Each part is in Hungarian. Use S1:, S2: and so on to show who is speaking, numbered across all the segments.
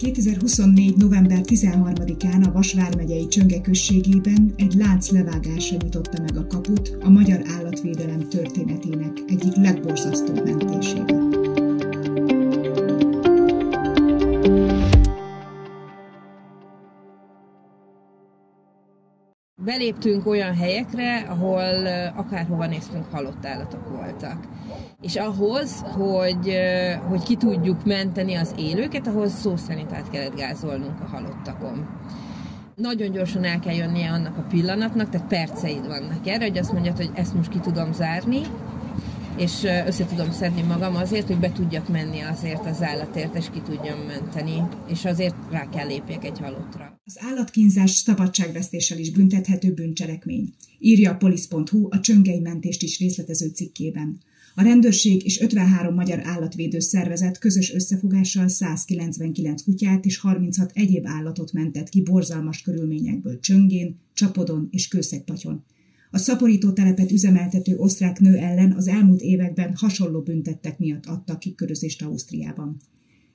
S1: 2024. november 13-án a Vas vármegyei Csönge községében egy lánc levágása nyitotta meg a kaput a magyar állatvédelem történetének egyik legborzasztóbb mentésébe.
S2: Beléptünk olyan helyekre, ahol akárhova néztünk, halott állatok voltak. És ahhoz, hogy ki tudjuk menteni az élőket, ahhoz szó szerint át kellett gázolnunk a halottakon. Nagyon gyorsan el kell jönnie annak a pillanatnak, tehát perceid vannak erre, hogy azt mondjad, hogy ezt most ki tudom zárni, és össze tudom szedni magam azért, hogy be tudjak menni azért az állatért, és ki tudjam menteni, és azért rá kell lépjek egy halottra.
S1: Az állatkínzás szabadságvesztéssel is büntethető bűncselekmény, írja a polisz.hu a csöngei mentést is részletező cikkében. A rendőrség és 53 magyar állatvédő szervezet közös összefogással 199 kutyát és 36 egyéb állatot mentett ki borzalmas körülményekből Csöngén, Csapodon és Kőszegpatyon. A szaporító telepet üzemeltető osztrák nő ellen az elmúlt években hasonló büntettek miatt adtak kikörözést Ausztriában.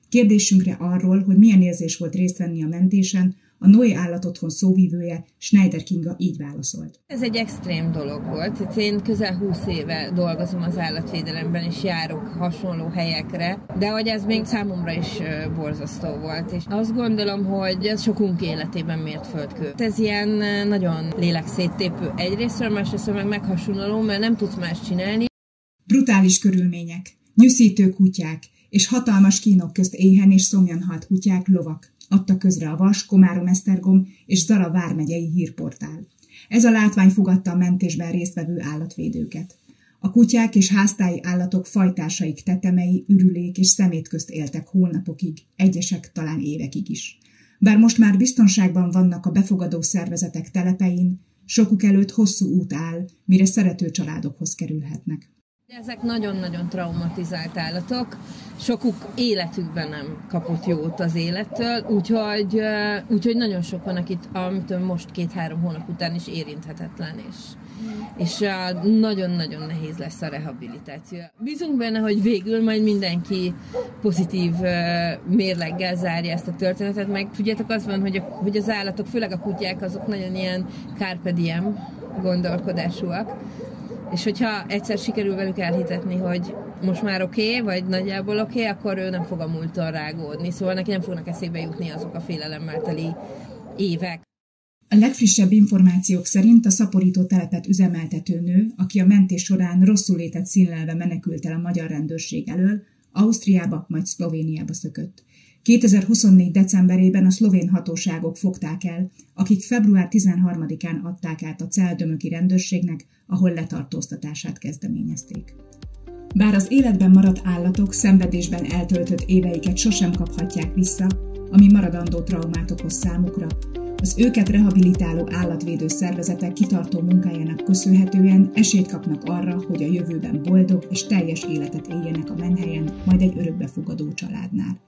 S1: Kérdésünkre arról, hogy milyen érzés volt részt venni a mentésen, a Noé Állatotthon szóvivője, Schneider Kinga így válaszolt.
S2: Ez egy extrém dolog volt. Én közel 20 éve dolgozom az állatvédelemben, és járok hasonló helyekre, de hogy ez még számomra is borzasztó volt. És azt gondolom, hogy ez sokunk életében mért földkő. Ez ilyen nagyon lélekszéttépő egyrésztről, másrészt meg meghasonló, mert nem tudsz más csinálni.
S1: Brutális körülmények, nyűszítő kutyák és hatalmas kínok közt éhen és szomjan halt kutyák, lovak, adta közre a Vas, Komárom-Esztergom és Zara vármegyei hírportál. Ez a látvány fogadta a mentésben résztvevő állatvédőket. A kutyák és háztáji állatok fajtársaik tetemei, ürülék és szemét közt éltek hónapokig, egyesek talán évekig is. Bár most már biztonságban vannak a befogadó szervezetek telepein, sokuk előtt hosszú út áll, mire szerető családokhoz kerülhetnek.
S2: Ezek nagyon-nagyon traumatizált állatok, sokuk életükben nem kapott jót az élettől, úgyhogy nagyon sok van, amitől most 2-3 hónap után is érinthetetlen, és nagyon-nagyon nehéz lesz a rehabilitáció. Bízunk benne, hogy végül majd mindenki pozitív mérleggel zárja ezt a történetet, meg tudjátok, az van, hogy az állatok, főleg a kutyák, azok nagyon ilyen carpe diem gondolkodásúak, és hogyha egyszer sikerül velük elhitetni, hogy most már oké, vagy nagyjából oké, akkor ő nem fog a múlttól rágódni. Szóval neki nem fognak eszébe jutni azok a félelemmel teli évek.
S1: A legfrissebb információk szerint a szaporító telepet üzemeltető nő, aki a mentés során rosszul étett színlelve menekült el a magyar rendőrség elől, Ausztriába, majd Szlovéniába szökött. 2024. decemberében a szlovén hatóságok fogták el, akik február 13-án adták át a celdömöki rendőrségnek, ahol letartóztatását kezdeményezték. Bár az életben maradt állatok szenvedésben eltöltött éveiket sosem kaphatják vissza, ami maradandó traumát okoz számukra, az őket rehabilitáló állatvédő szervezetek kitartó munkájának köszönhetően esélyt kapnak arra, hogy a jövőben boldog és teljes életet éljenek a menhelyen, majd egy örökbefogadó családnál.